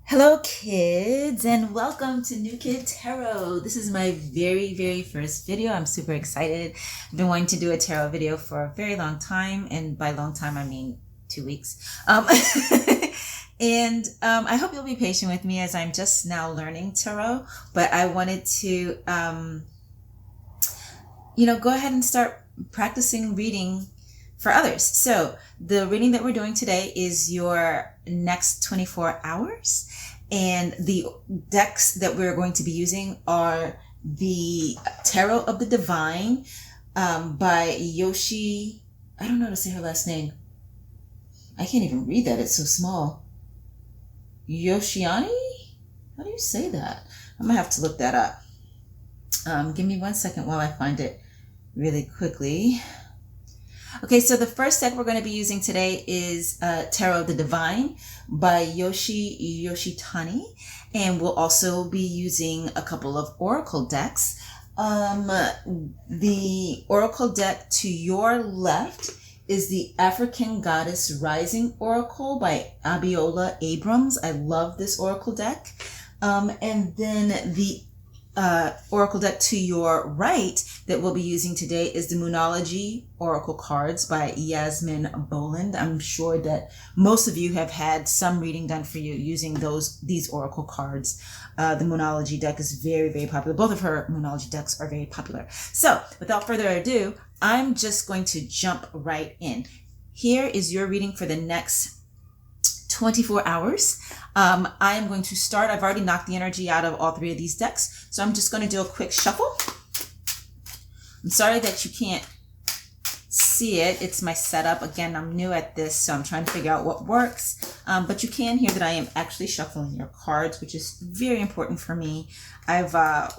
Hello kids and welcome to New Kid Tarot. This is my very first video. I'm super excited. I've been wanting to do a tarot video for a very long time, and by long time I mean 2 weeks. I hope you'll be patient with me as I'm just now learning tarot, but I wanted to go ahead and start practicing reading for others. So the reading that we're doing today is your next 24 hours. And the decks that we're going to be using are the Tarot of the Divine by Yoshi. I don't know how to say her last name. I can't even read that. It's so small. Yoshiani? How do you say that? I'm going to have to look that up. Give me 1 second while I find it really quickly. Okay, so the first deck we're going to be using today is Tarot of the Divine by Yoshitani, and we'll also be using a couple of oracle decks. The oracle deck to your left is the African Goddess Rising Oracle by 𝒂𝒊𝒏𝒈𝒔. I love this oracle deck. And then the oracle deck to your right that we'll be using today is the Moonology Oracle Cards by Yasmin Boland. I'm sure that most of you have had some reading done for you using these oracle cards. The Moonology deck is very popular. Both of her Moonology decks are very popular. So without further ado, I'm just going to jump right in. Here is your reading for the next 24 hours. I am going to start. I've already knocked the energy out of all three of these decks, so I'm just going to do a quick shuffle. I'm sorry that you can't see it. It's my setup. Again, I'm new at this, so I'm trying to figure out what works. But you can hear that I am actually shuffling your cards, which is very important for me. I've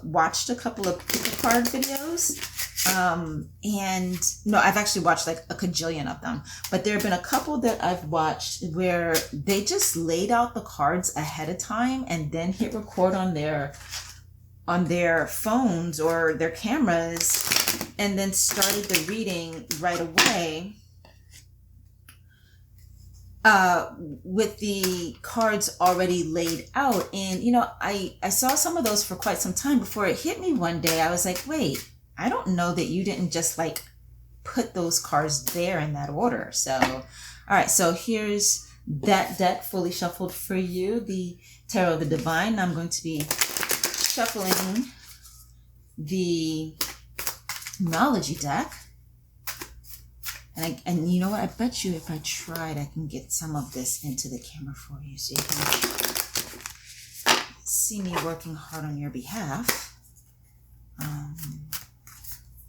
watched a couple of pick a card videos. I've actually watched like a cajillion of them, but there have been a couple that I've watched where they just laid out the cards ahead of time and then hit record on their phones or their cameras and then started the reading right away with the cards already laid out. And I saw some of those for quite some time before it hit me one day. I was like, wait, I don't know that you didn't just like put those cards there in that order. So, all right, so here's that deck fully shuffled for you, the Tarot of the Divine. I'm going to be shuffling the Moonology deck. And you know what? I bet you if I tried, I can get some of this into the camera for you so you can see me working hard on your behalf.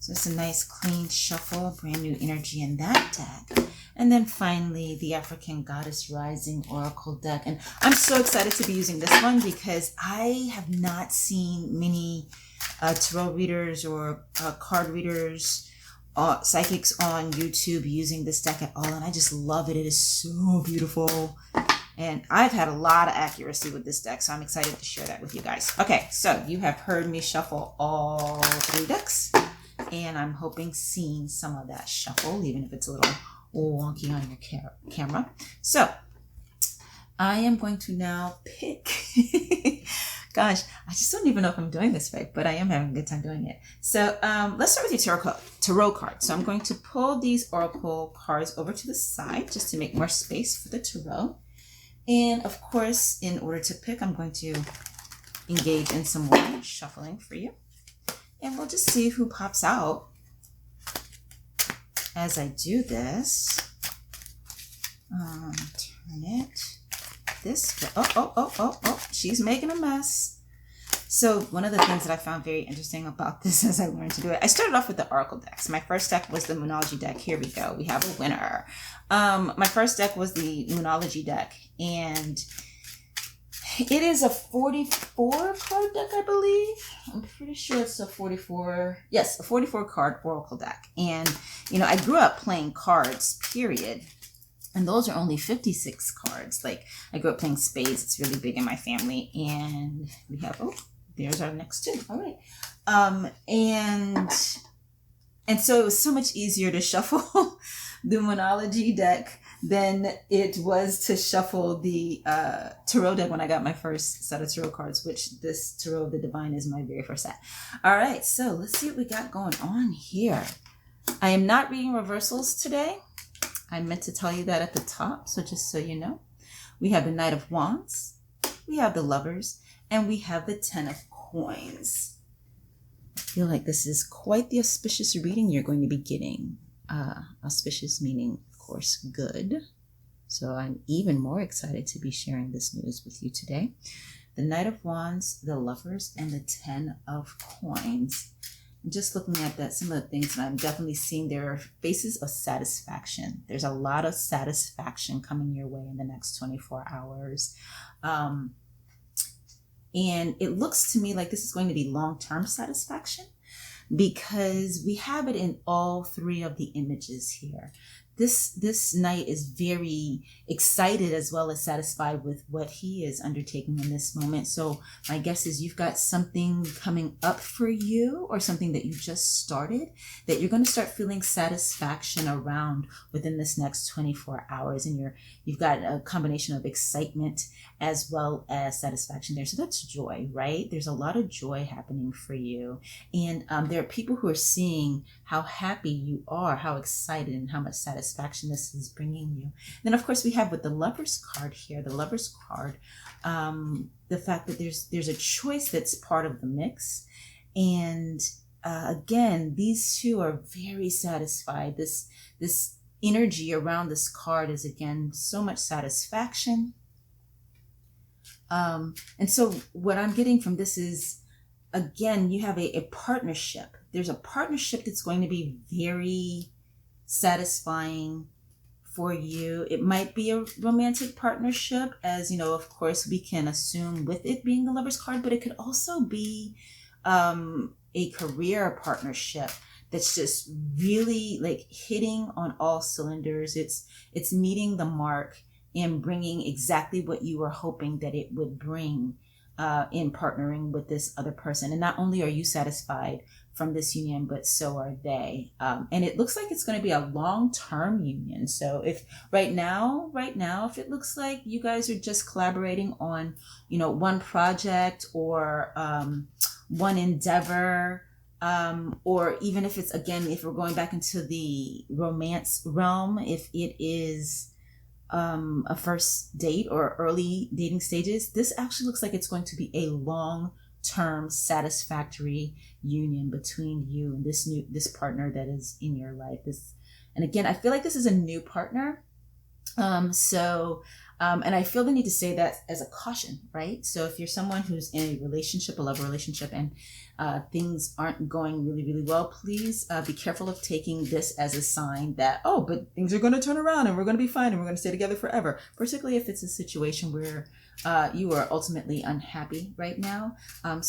So it's a nice clean shuffle, brand new energy in that deck. And then finally, the African Goddess Rising Oracle deck. And I'm so excited to be using this one because I have not seen many tarot readers or card readers, psychics on YouTube using this deck at all. And I just love it. It is so beautiful. And I've had a lot of accuracy with this deck, so I'm excited to share that with you guys. Okay, so you have heard me shuffle all three decks. And I'm hoping seeing some of that shuffle, even if it's a little wonky on your camera. So I am going to now pick, gosh, I just don't even know if I'm doing this right, but I am having a good time doing it. So let's start with your tarot card. So I'm going to pull these oracle cards over to the side just to make more space for the tarot. And of course, in order to pick, I'm going to engage in some more shuffling for you. And we'll just see who pops out as I do this. Turn it this way. Oh, she's making a mess. So one of the things that I found very interesting about this as I learned to do it, I started off with the oracle decks. My first deck was the Moonology deck. Here we go. We have a winner. My first deck was the Moonology deck, and it is a 44 card deck, I believe. I'm pretty sure it's a 44 card oracle deck. And, I grew up playing cards, period. And those are only 56 cards. Like, I grew up playing spades. It's really big in my family. And we have, there's our next two. All right. And so it was so much easier to shuffle the Moonology deck than it was to shuffle the tarot deck when I got my first set of tarot cards, which this Tarot of the Divine is my very first set. All right, so let's see what we got going on here. I am not reading reversals today. I meant to tell you that at the top, so just so you know. We have the Knight of Wands, we have the Lovers, and we have the Ten of Coins. I feel like this is quite the auspicious reading you're going to be getting. Auspicious meaning, of course, good. So I'm even more excited to be sharing this news with you today. The Knight of Wands, the Lovers, and the Ten of Coins. And just looking at that, some of the things that I'm definitely seeing, there are faces of satisfaction. There's a lot of satisfaction coming your way in the next 24 hours. And it looks to me like this is going to be long-term satisfaction, because we have it in all three of the images here. This knight is very excited as well as satisfied with what he is undertaking in this moment. So my guess is you've got something coming up for you, or something that you just started, that you're going to start feeling satisfaction around within this next 24 hours. And you've got a combination of excitement as well as satisfaction there. So that's joy, right? There's a lot of joy happening for you. And there are people who are seeing how happy you are, how excited, and how much satisfaction this is bringing you. Then, of course, we have with the Lovers card here, the Lovers card, the fact that there's a choice that's part of the mix. And again, these two are very satisfied. This energy around this card is, again, so much satisfaction. And so what I'm getting from this is, again, you have a partnership. There's a partnership that's going to be very satisfying for you. It might be a romantic partnership, as you know, of course, we can assume with it being the Lovers card, but it could also be a career partnership that's just really like hitting on all cylinders. It's meeting the mark and bringing exactly what you were hoping that it would bring in partnering with this other person. And not only are you satisfied from this union, but so are they. And it looks like it's going to be a long-term union. So if right now, if it looks like you guys are just collaborating on, one project or one endeavor, or even if it's, again, if we're going back into the romance realm, if it is a first date or early dating stages, this actually looks like it's going to be a long-term satisfactory union between you and this partner that is in your life. And again, I feel like this is a new partner. And I feel the need to say that as a caution, right? So if you're someone who's in a relationship, a love relationship, and things aren't going really, really well, please be careful of taking this as a sign that, oh, but things are going to turn around and we're going to be fine and we're going to stay together forever. Particularly if it's a situation where you are ultimately unhappy right now. I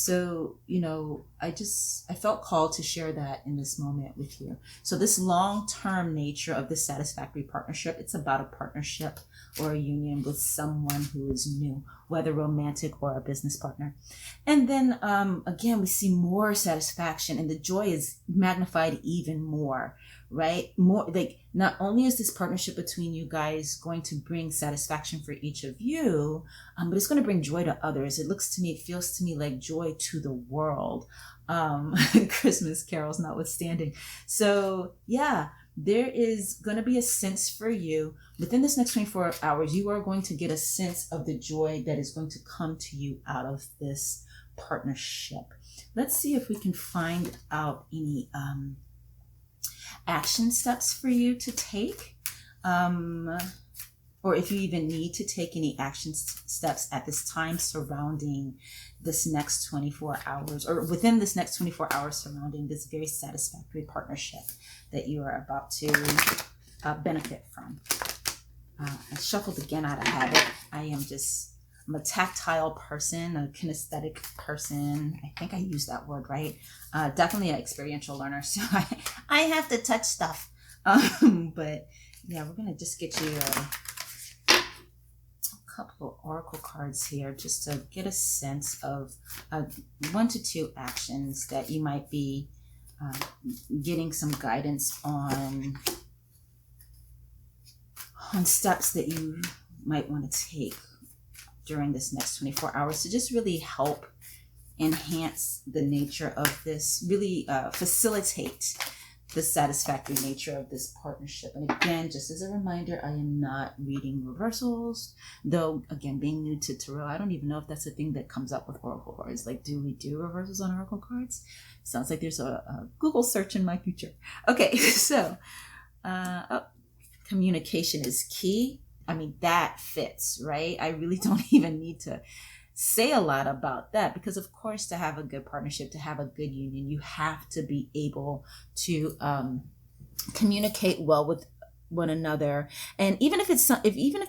felt called to share that in this moment with you. So this long-term nature of this satisfactory partnership, it's about a partnership or a union with someone who is new, whether romantic or a business partner. And then again, we see more satisfaction, and the joy is magnified even more, right? More like, not only is this partnership between you guys going to bring satisfaction for each of you, but it's going to bring joy to others. It feels to me like joy to the world. Christmas carols notwithstanding. So yeah, there is going to be a sense for you within this next 24 hours. You are going to get a sense of the joy that is going to come to you out of this partnership. Let's see if we can find out any action steps for you to take, or if you even need to take any action steps at this time surrounding this next 24 hours, or within this next 24 hours surrounding this very satisfactory partnership that you are about to benefit from. I shuffled again out of habit. I'm a tactile person, a kinesthetic person. I think I used that word right. Definitely an experiential learner, so I have to touch stuff. But yeah, we're gonna just get you a couple of oracle cards here just to get a sense of 1 to 2 actions that you might be getting some guidance on. on steps that you might want to take during this next 24 hours to just really help enhance the nature of this, really facilitate the satisfactory nature of this partnership. And again, just as a reminder, I am not reading reversals, though again, being new to tarot, I don't even know if that's a thing that comes up with oracle cards. Like, do we do reversals on oracle cards? Sounds like there's a Google search in my future. Okay, so communication is key. I mean, that fits, right? I really don't even need to say a lot about that, because of course, to have a good partnership, to have a good union, you have to be able to communicate well with one another. And even if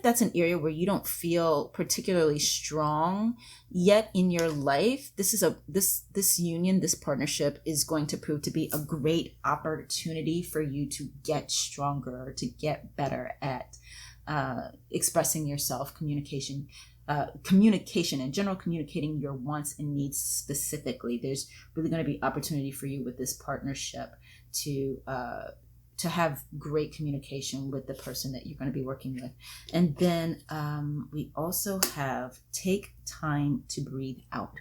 that's an area where you don't feel particularly strong yet in your life, this union, this partnership is going to prove to be a great opportunity for you to get stronger, to get better at expressing yourself, communication in general, communicating your wants and needs specifically. There's really going to be opportunity for you with this partnership to have great communication with the person that you're going to be working with. And then we also have take time to breathe out.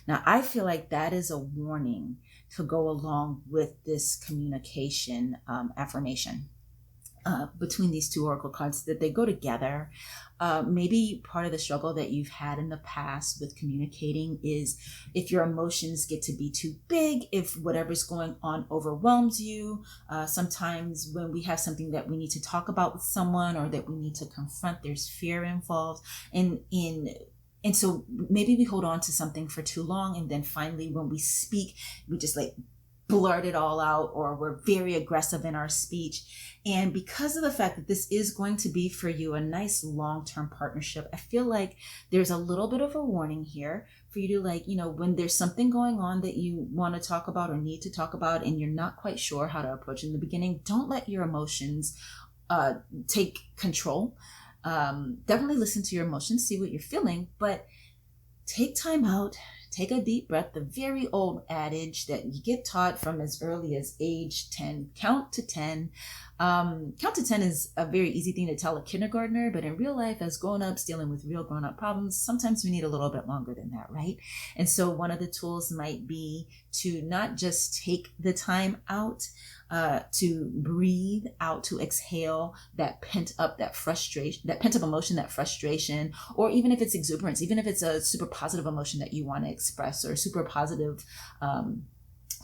Now, I feel like that is a warning to go along with this communication affirmation. Between these two oracle cards, that they go together. Maybe part of the struggle that you've had in the past with communicating is if your emotions get to be too big, if whatever's going on overwhelms you. Sometimes when we have something that we need to talk about with someone or that we need to confront, there's fear involved. And so maybe we hold on to something for too long, and then finally when we speak, we just like blurt it all out, or we're very aggressive in our speech. And because of the fact that this is going to be for you a nice long-term partnership, I feel like there's a little bit of a warning here for you to, when there's something going on that you want to talk about or need to talk about and you're not quite sure how to approach in the beginning, don't let your emotions take control. Definitely listen to your emotions, see what you're feeling, but take time out. Take a deep breath. The very old adage that you get taught from as early as age 10, count to 10. Count to 10 is a very easy thing to tell a kindergartner, but in real life, as grown-ups dealing with real grown-up problems, sometimes we need a little bit longer than that, right? And so one of the tools might be to not just take the time out, to breathe out, to exhale that pent up emotion, that frustration, or even if it's exuberance, even if it's a super positive emotion that you want to express, or super positive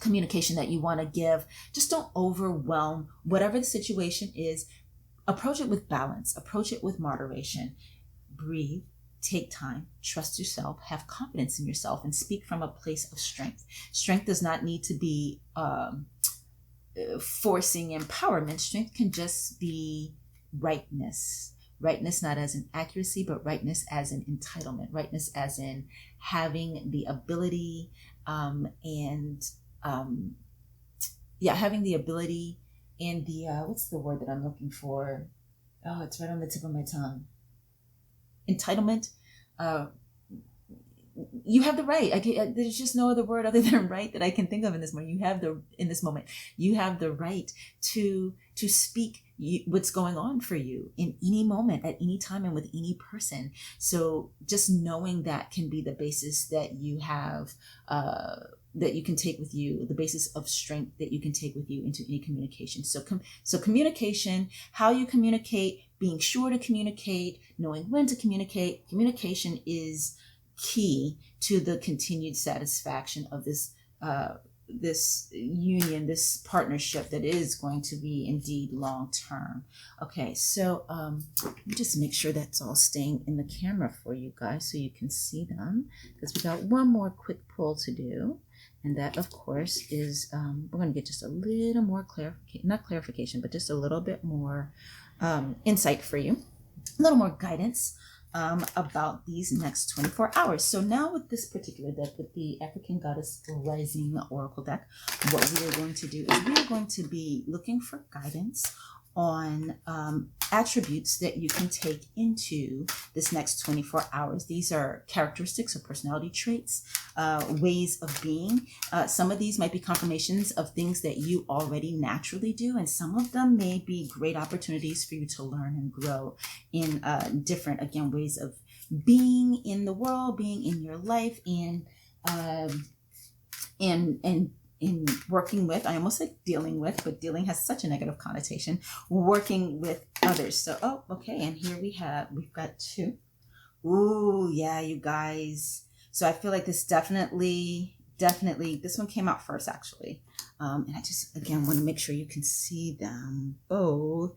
communication that you want to give. Just don't overwhelm whatever the situation is. Approach it with balance, approach it with moderation. Breathe, take time, trust yourself, have confidence in yourself, and speak from a place of strength. Strength does not need to be forcing empowerment. Strength can just be rightness. Rightness not as an accuracy, but rightness as an entitlement. Rightness as in having the ability having the ability and the, what's the word that I'm looking for? Oh, it's right on the tip of my tongue. Entitlement. You have the right. There's just no other word other than right that I can think of in this moment. You have the right to speak what's going on for you in any moment, at any time, and with any person. So just knowing that can be the basis that you have, that you can take with you, the basis of strength that you can take with you into any communication. So communication, how you communicate, being sure to communicate, knowing when to communicate. Communication is key to the continued satisfaction of this union, this partnership that is going to be indeed long-term. Okay, so let me just make sure that's all staying in the camera for you guys so you can see them, because we got one more quick pull to do. And that, of course, is we're going to get just a little more clarification, but just a little bit more insight for you, a little more guidance about these next 24 hours. So now with this particular deck, with the African Goddess Rising Oracle deck, what we are going to do is we are going to be looking for guidance on attributes that you can take into this next 24 hours. These are characteristics or personality traits, ways of being. Some of these might be confirmations of things that you already naturally do, and some of them may be great opportunities for you to learn and grow in different, again, ways of being in the world, being in your life, and in working with, I almost said dealing with, but dealing has such a negative connotation, working with others. So, oh, okay. And here we've got 2. Ooh, yeah, you guys. So I feel like this definitely, this one came out first, actually. And I just, again, want to make sure you can see them both.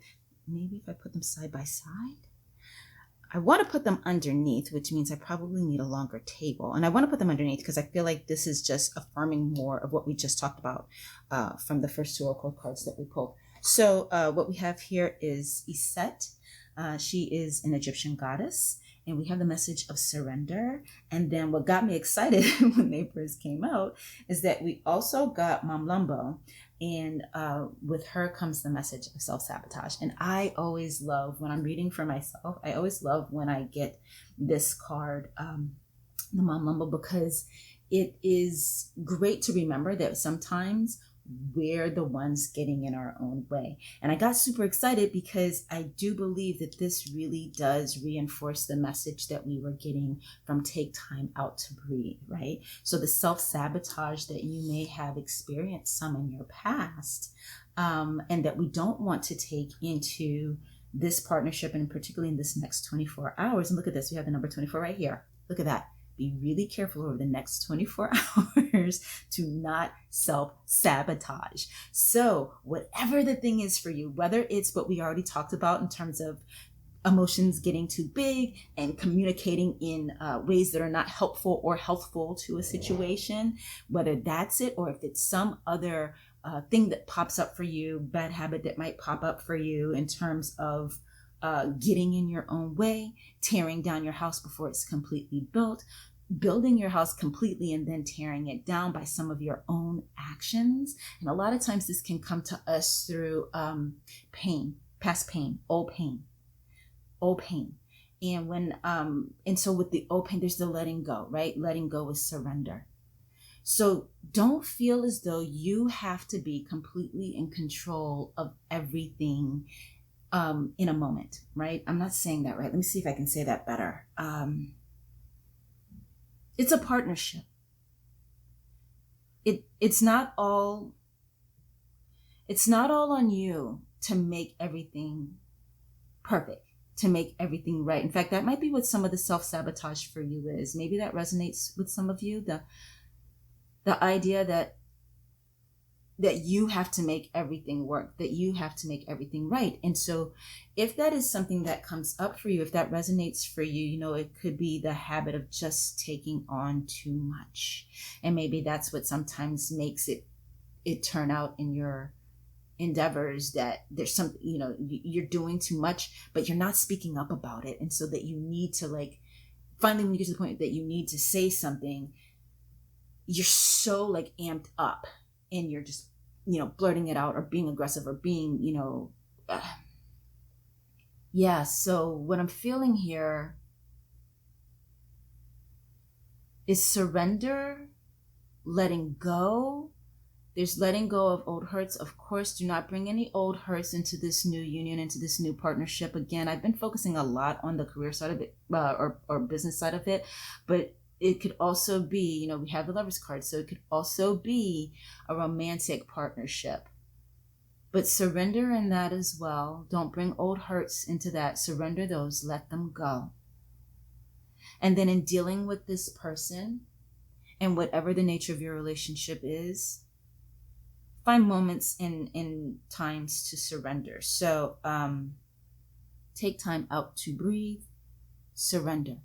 Maybe if I put them side by side. I want to put them underneath, which means I probably need a longer table. And I want to put them underneath because I feel like this is just affirming more of what we just talked about from the first 2 oracle cards that we pulled. So what we have here is Iset. She is an Egyptian goddess. And we have the message of surrender. And then what got me excited when they first came out is that we also got Mamlambo. And with her comes the message of self-sabotage. And I always love, when I'm reading for myself, I always love when I get this card, the Mamlambo, because it is great to remember that sometimes we're the ones getting in our own way. And I got super excited because I do believe that this really does reinforce the message that we were getting from take time out to breathe, right? So the self-sabotage that you may have experienced some in your past, and that we don't want to take into this partnership, and particularly in this next 24 hours. And look at this, we have the number 24 right here. Look at that. Be really careful over the next 24 hours to not self-sabotage. So whatever the thing is for you, whether it's what we already talked about in terms of emotions getting too big and communicating in ways that are not helpful or healthful to a situation, whether that's it, or if it's some other thing that pops up for you, bad habit that might pop up for you in terms of getting in your own way, tearing down your house before it's completely built, building your house completely and then tearing it down by some of your own actions. And a lot of times this can come to us through pain, past pain, old pain. And when and so with the old pain, there's the letting go, right? Letting go is surrender. So don't feel as though you have to be completely in control of everything in a moment, right? I'm not saying that right. Let me see if I can say that better. It's a partnership. It's not all on you to make everything perfect, to make everything right. In fact, that might be what some of the self-sabotage for you is. Maybe that resonates with some of you, the idea that you have to make everything work, that you have to make everything right. And so if that is something that comes up for you, if that resonates for you, you know, it could be the habit of just taking on too much. And maybe that's what sometimes makes it turn out in your endeavors, that there's something, you know, you're doing too much, but you're not speaking up about it. And so that you need to, like, finally when you get to the point that you need to say something, you're so like amped up and you're just, you know, blurting it out or being aggressive or being, you know, yeah. So what I'm feeling here is surrender, letting go. There's letting go of old hurts. Of course, do not bring any old hurts into this new union, into this new partnership. Again, I've been focusing a lot on the career side of it, or business side of it, but it could also be, you know, we have the Lovers card, so it could also be a romantic partnership. But surrender in that as well. Don't bring old hurts into that. Surrender those, let them go. And then in dealing with this person, and whatever the nature of your relationship is, find moments in times to surrender. So take time out to breathe, surrender.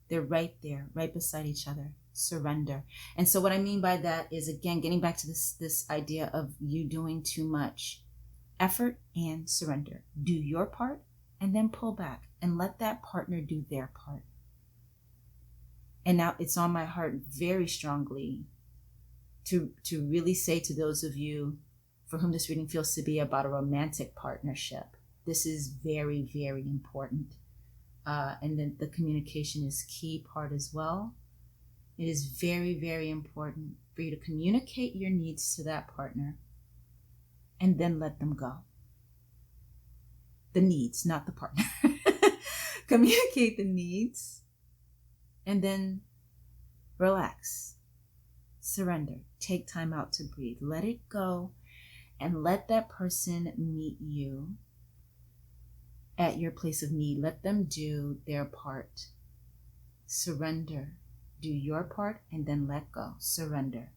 They're right there, right beside each other. Surrender. And so what I mean by that is, again, getting back to this idea of you doing too much. Effort and surrender. Do your part and then pull back and let that partner do their part. And now it's on my heart very strongly to really say to those of you for whom this reading feels to be about a romantic partnership. This is very, very important. And then the communication is key part as well. It is very, very important for you to communicate your needs to that partner and then let them go. The needs, not the partner. Communicate the needs and then relax, surrender, take time out to breathe, let it go, and let that person meet you at your place of need. Let them do their part. Surrender. Do your part and then let go. Surrender.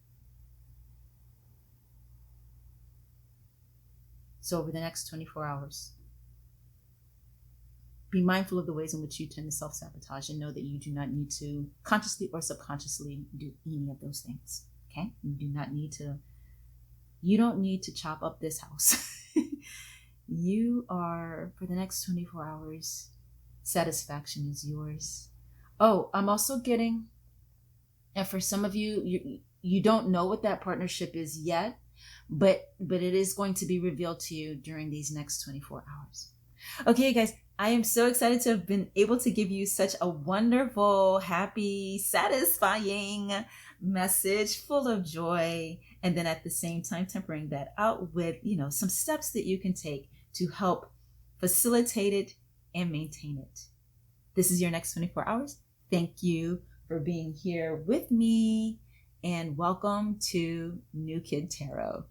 So over the next 24 hours, be mindful of the ways in which you tend to self-sabotage and know that you do not need to consciously or subconsciously do any of those things. Okay? You don't need to chop up this house. You are, for the next 24 hours, satisfaction is yours. Oh, I'm also getting, and for some of you, you don't know what that partnership is yet, but it is going to be revealed to you during these next 24 hours. Okay, guys, I am so excited to have been able to give you such a wonderful, happy, satisfying message full of joy. And then at the same time, tempering that out with, some steps that you can take to help facilitate it and maintain it. This is your next 24 hours. Thank you for being here with me and welcome to New Kid Tarot.